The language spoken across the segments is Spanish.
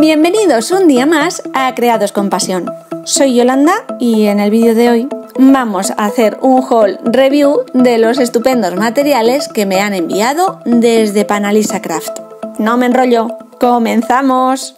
Bienvenidos un día más a Creados con Pasión. Soy Yolanda y en el vídeo de hoy vamos a hacer un haul review de los estupendos materiales que me han enviado desde Panalisa Craft. No me enrollo, ¡comenzamos!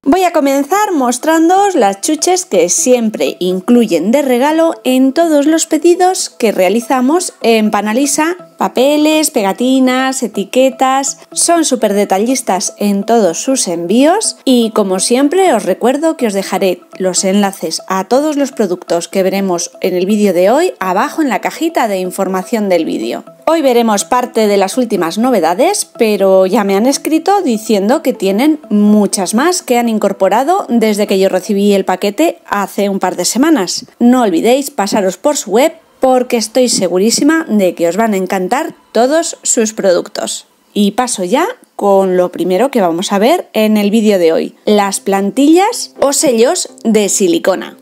Voy a comenzar mostrándoos las chuches que siempre incluyen de regalo en todos los pedidos que realizamos en Panalisa. Papeles, pegatinas, etiquetas, son súper detallistas en todos sus envíos y como siempre os recuerdo que os dejaré los enlaces a todos los productos que veremos en el vídeo de hoy abajo en la cajita de información del vídeo. Hoy veremos parte de las últimas novedades, pero ya me han escrito diciendo que tienen muchas más que han incorporado desde que yo recibí el paquete hace un par de semanas. No olvidéis pasaros por su web porque estoy segurísima de que os van a encantar todos sus productos. Y paso ya con lo primero que vamos a ver en el vídeo de hoy, las plantillas o sellos de silicona.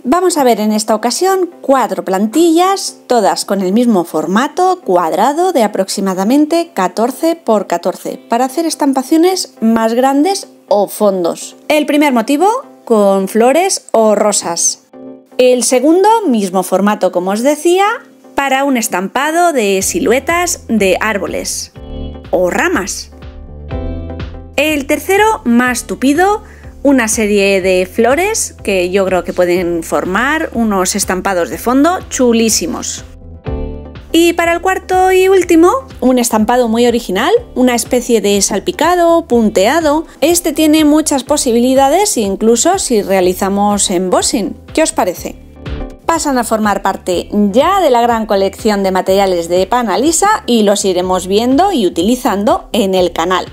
Vamos a ver en esta ocasión 4 plantillas, todas con el mismo formato cuadrado de aproximadamente 14 x 14, para hacer estampaciones más grandes o fondos. El primer motivo con flores o rosas. El segundo, mismo formato como os decía, para un estampado de siluetas de árboles o ramas. El tercero, más tupido, una serie de flores que yo creo que pueden formar unos estampados de fondo chulísimos. Y para el cuarto y último, un estampado muy original, una especie de salpicado, punteado. Este tiene muchas posibilidades incluso si realizamos embossing. ¿Qué os parece? Pasan a formar parte ya de la gran colección de materiales de Panalisa y los iremos viendo y utilizando en el canal.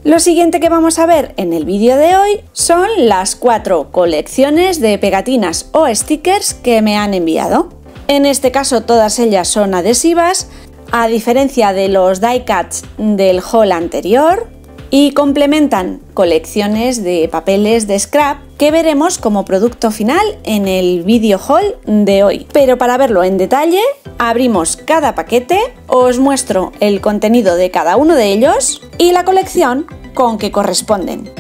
Lo siguiente que vamos a ver en el vídeo de hoy son las 4 colecciones de pegatinas o stickers que me han enviado. En este caso todas ellas son adhesivas, a diferencia de los die cuts del haul anterior, y complementan colecciones de papeles de scrap que veremos como producto final en el vídeo haul de hoy. Pero para verlo en detalle, abrimos cada paquete, os muestro el contenido de cada uno de ellos y la colección con que corresponden.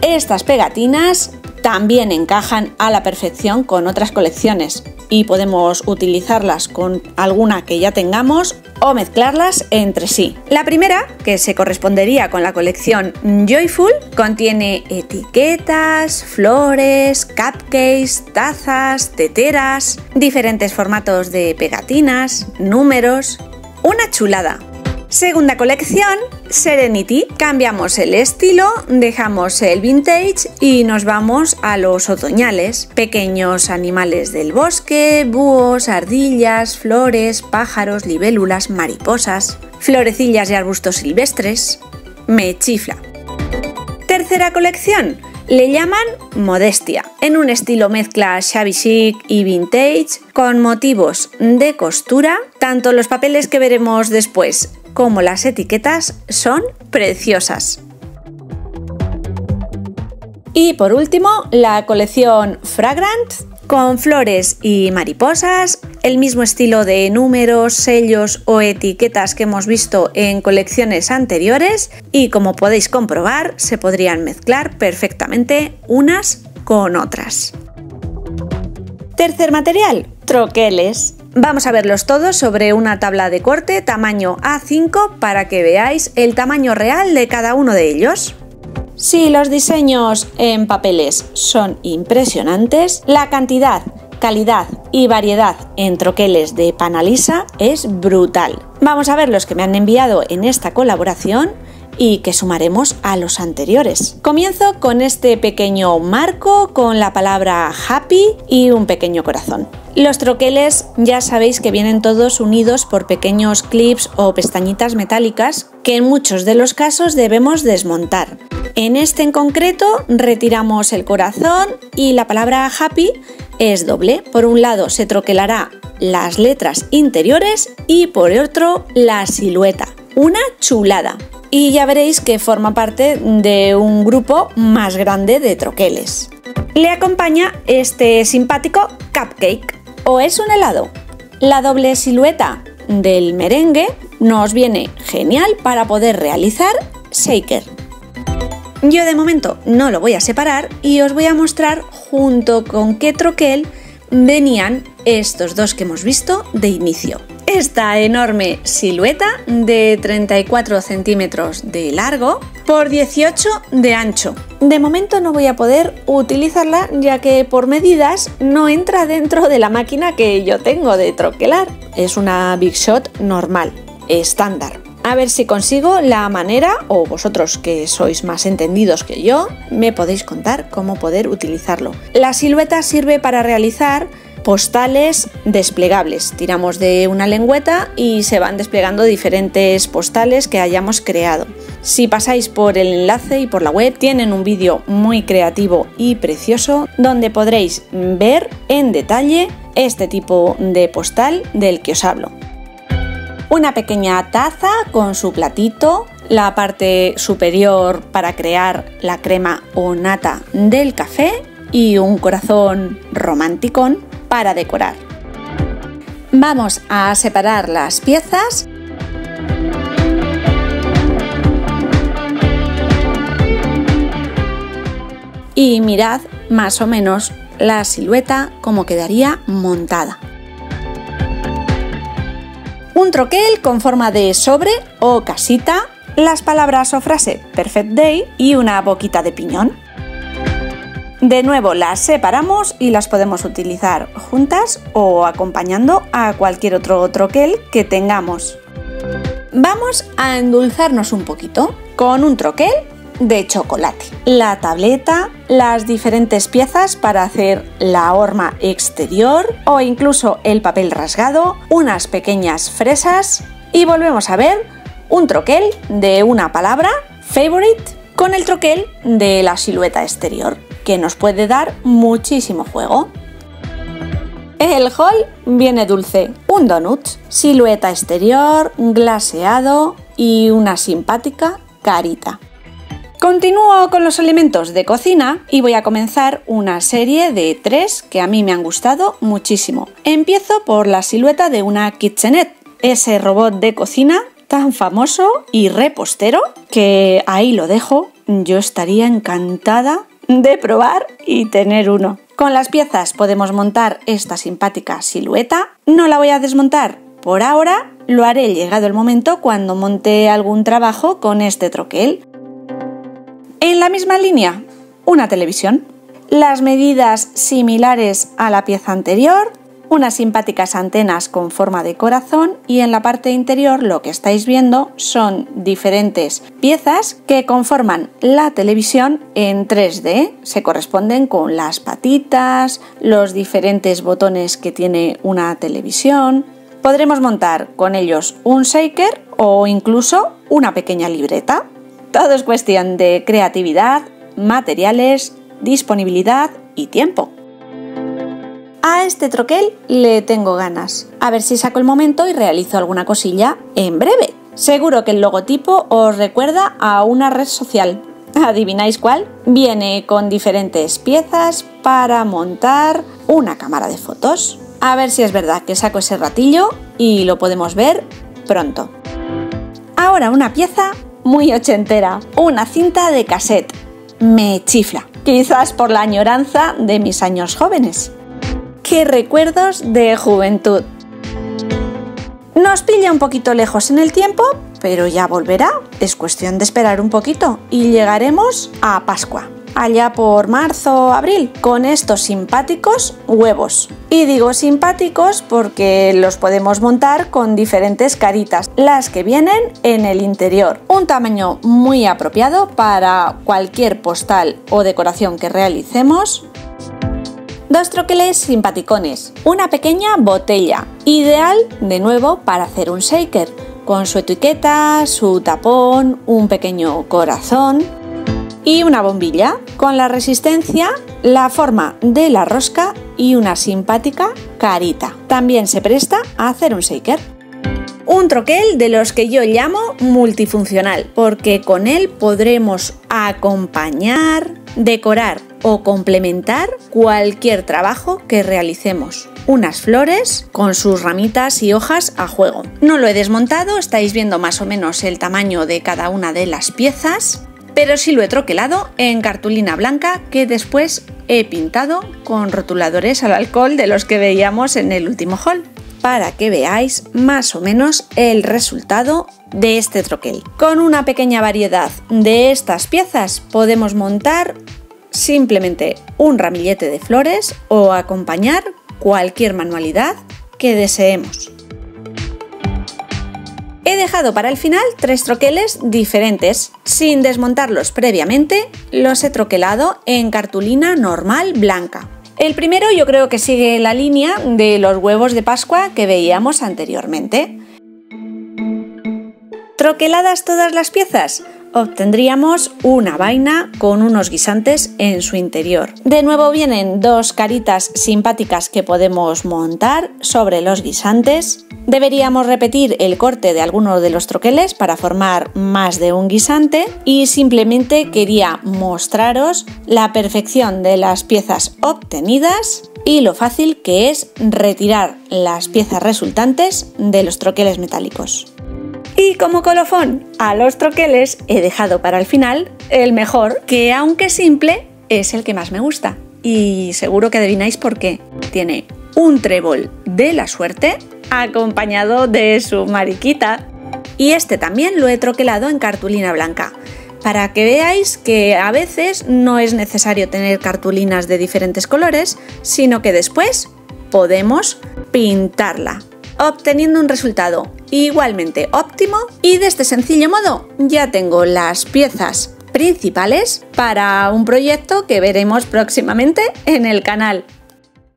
Estas pegatinas también encajan a la perfección con otras colecciones y podemos utilizarlas con alguna que ya tengamos o mezclarlas entre sí. La primera, que se correspondería con la colección Joyful, contiene etiquetas, flores, cupcakes, tazas, teteras, diferentes formatos de pegatinas, números. ¡Una chulada! Segunda colección, Serenity. Cambiamos el estilo, dejamos el vintage y nos vamos a los otoñales. Pequeños animales del bosque, búhos, ardillas, flores, pájaros, libélulas, mariposas, florecillas y arbustos silvestres. Me chifla. Tercera colección, le llaman Modestia, en un estilo mezcla shabby chic y vintage, con motivos de costura. Tanto los papeles que veremos después como las etiquetas son preciosas. Y por último, la colección Fragrant, con flores y mariposas, el mismo estilo de números, sellos o etiquetas que hemos visto en colecciones anteriores y como podéis comprobar, se podrían mezclar perfectamente unas con otras. Tercer material, troqueles. Vamos a verlos todos sobre una tabla de corte tamaño A5 para que veáis el tamaño real de cada uno de ellos. Si los diseños en papeles son impresionantes, la cantidad, calidad y variedad en troqueles de Panalisa es brutal. Vamos a ver los que me han enviado en esta colaboración y que sumaremos a los anteriores. Comienzo con este pequeño marco con la palabra Happy y un pequeño corazón. Los troqueles ya sabéis que vienen todos unidos por pequeños clips o pestañitas metálicas que en muchos de los casos debemos desmontar. En este en concreto retiramos el corazón y la palabra Happy es doble. Por un lado se troquelará las letras interiores y por otro la silueta. Una chulada. Y ya veréis que forma parte de un grupo más grande de troqueles. Le acompaña este simpático cupcake. ¿O es un helado? La doble silueta del merengue nos viene genial para poder realizar shaker. Yo de momento no lo voy a separar y os voy a mostrar junto con qué troquel venían estos dos que hemos visto de inicio. Esta enorme silueta de 34 centímetros de largo por 18 de ancho. De momento no voy a poder utilizarla ya que por medidas no entra dentro de la máquina que yo tengo de troquelar. Es una Big Shot normal, estándar. A ver si consigo la manera, o vosotros que sois más entendidos que yo, me podéis contar cómo poder utilizarlo. La silueta sirve para realizar postales desplegables. Tiramos de una lengüeta y se van desplegando diferentes postales que hayamos creado. Si pasáis por el enlace y por la web, tienen un vídeo muy creativo y precioso donde podréis ver en detalle este tipo de postal del que os hablo. Una pequeña taza con su platito, la parte superior para crear la crema o nata del café y un corazón romanticón para decorar. Vamos a separar las piezas. Y mirad más o menos la silueta como quedaría montada. Un troquel con forma de sobre o casita, las palabras o frase Perfect Day y una boquita de piñón. De nuevo las separamos y las podemos utilizar juntas o acompañando a cualquier otro troquel que tengamos. Vamos a endulzarnos un poquito con un troquel de chocolate. La tableta, las diferentes piezas para hacer la horma exterior o incluso el papel rasgado, unas pequeñas fresas y volvemos a ver un troquel de una palabra, favorite, con el troquel de la silueta exterior, que nos puede dar muchísimo juego. El haul viene dulce, un donut, silueta exterior, glaseado y una simpática carita. Continúo con los elementos de cocina y voy a comenzar una serie de 3 que a mí me han gustado muchísimo. Empiezo por la silueta de una kitchenette, ese robot de cocina tan famoso y repostero que ahí lo dejo. Yo estaría encantada de probar y tener uno. Con las piezas podemos montar esta simpática silueta. No la voy a desmontar por ahora, lo haré llegado el momento cuando monte algún trabajo con este troquel. En la misma línea, una televisión. Las medidas similares a la pieza anterior, unas simpáticas antenas con forma de corazón y en la parte interior lo que estáis viendo son diferentes piezas que conforman la televisión en 3D. Se corresponden con las patitas, los diferentes botones que tiene una televisión. Podremos montar con ellos un shaker o incluso una pequeña libreta. Todo es cuestión de creatividad, materiales, disponibilidad y tiempo. A este troquel le tengo ganas. A ver si saco el momento y realizo alguna cosilla en breve. Seguro que el logotipo os recuerda a una red social. ¿Adivináis cuál? Viene con diferentes piezas para montar una cámara de fotos. A ver si es verdad que saco ese ratillo y lo podemos ver pronto. Ahora una pieza muy ochentera, una cinta de cassette. Me chifla, quizás por la añoranza de mis años jóvenes. ¡Qué recuerdos de juventud! Nos pilla un poquito lejos en el tiempo, pero ya volverá. Es cuestión de esperar un poquito y llegaremos a Pascua, allá por marzo o abril, con estos simpáticos huevos. Y digo simpáticos porque los podemos montar con diferentes caritas, las que vienen en el interior. Un tamaño muy apropiado para cualquier postal o decoración que realicemos. Dos troqueles simpaticones, una pequeña botella, ideal de nuevo para hacer un shaker, con su etiqueta, su tapón, un pequeño corazón y una bombilla con la resistencia, la forma de la rosca y una simpática carita. También se presta a hacer un shaker. Un troquel de los que yo llamo multifuncional, porque con él podremos acompañar, decorar o complementar cualquier trabajo que realicemos. unas flores con sus ramitas y hojas a juego. No lo he desmontado, estáis viendo más o menos el tamaño de cada una de las piezas, pero sí lo he troquelado en cartulina blanca que después he pintado con rotuladores al alcohol de los que veíamos en el último haul, para que veáis más o menos el resultado de este troquel. Con una pequeña variedad de estas piezas podemos montar simplemente un ramillete de flores o acompañar cualquier manualidad que deseemos. He dejado para el final 3 troqueles diferentes. Sin desmontarlos previamente, los he troquelado en cartulina normal blanca. El primero yo creo que sigue la línea de los huevos de Pascua que veíamos anteriormente. ¿Troqueladas todas las piezas? Obtendríamos una vaina con unos guisantes en su interior. De nuevo vienen 2 caritas simpáticas que podemos montar sobre los guisantes. Deberíamos repetir el corte de alguno de los troqueles para formar más de un guisante y simplemente quería mostraros la perfección de las piezas obtenidas y lo fácil que es retirar las piezas resultantes de los troqueles metálicos. Y como colofón a los troqueles he dejado para el final el mejor, que aunque simple es el que más me gusta. Y seguro que adivináis por qué. Tiene un trébol de la suerte acompañado de su mariquita. Y este también lo he troquelado en cartulina blanca, para que veáis que a veces no es necesario tener cartulinas de diferentes colores, sino que después podemos pintarla, obteniendo un resultado igualmente óptimo, y de este sencillo modo ya tengo las piezas principales para un proyecto que veremos próximamente en el canal.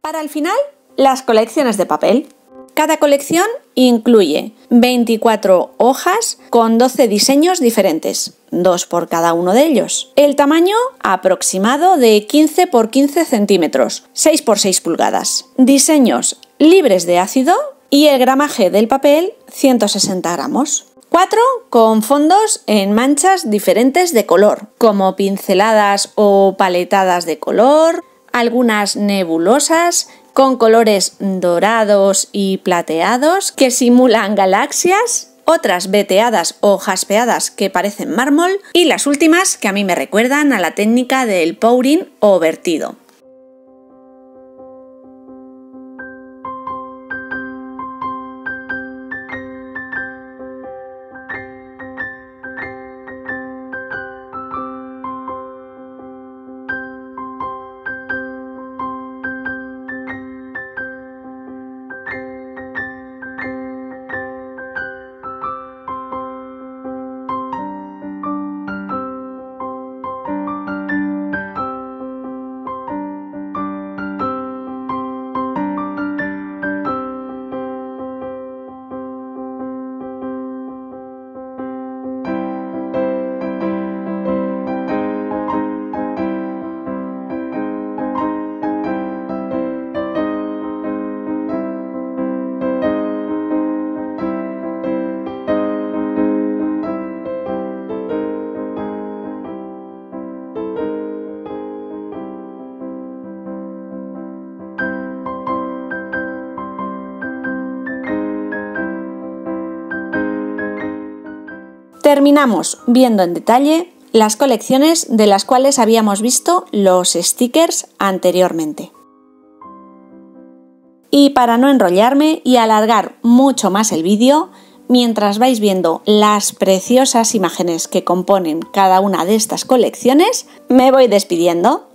Para el final, las colecciones de papel. Cada colección incluye 24 hojas con 12 diseños diferentes, 2 por cada uno de ellos. El tamaño aproximado de 15 x 15 centímetros, 6 x 6 pulgadas. Diseños libres de ácido y el gramaje del papel 160 gramos. 4 con fondos en manchas diferentes de color, como pinceladas o paletadas de color, algunas nebulosas con colores dorados y plateados que simulan galaxias, otras veteadas o jaspeadas que parecen mármol y las últimas que a mí me recuerdan a la técnica del pouring o vertido. Terminamos viendo en detalle las colecciones de las cuales habíamos visto los stickers anteriormente. Y para no enrollarme y alargar mucho más el vídeo, mientras vais viendo las preciosas imágenes que componen cada una de estas colecciones, me voy despidiendo.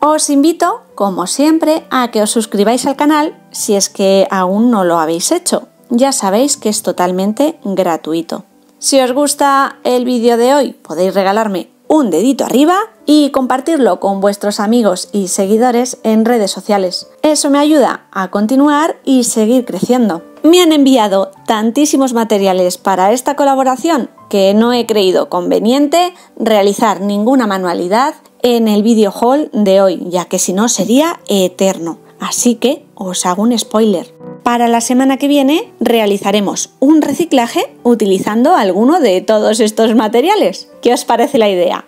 Os invito, como siempre, a que os suscribáis al canal si es que aún no lo habéis hecho. Ya sabéis que es totalmente gratuito. Si os gusta el vídeo de hoy, podéis regalarme un dedito arriba y compartirlo con vuestros amigos y seguidores en redes sociales. Eso me ayuda a continuar y seguir creciendo. Me han enviado tantísimos materiales para esta colaboración que no he creído conveniente realizar ninguna manualidad en el video haul de hoy, ya que si no sería eterno. Así que os hago un spoiler. Para la semana que viene realizaremos un reciclaje utilizando alguno de todos estos materiales. ¿Qué os parece la idea?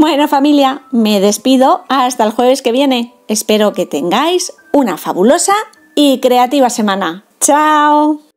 Bueno, familia, me despido hasta el jueves que viene. Espero que tengáis una fabulosa y creativa semana. ¡Chao!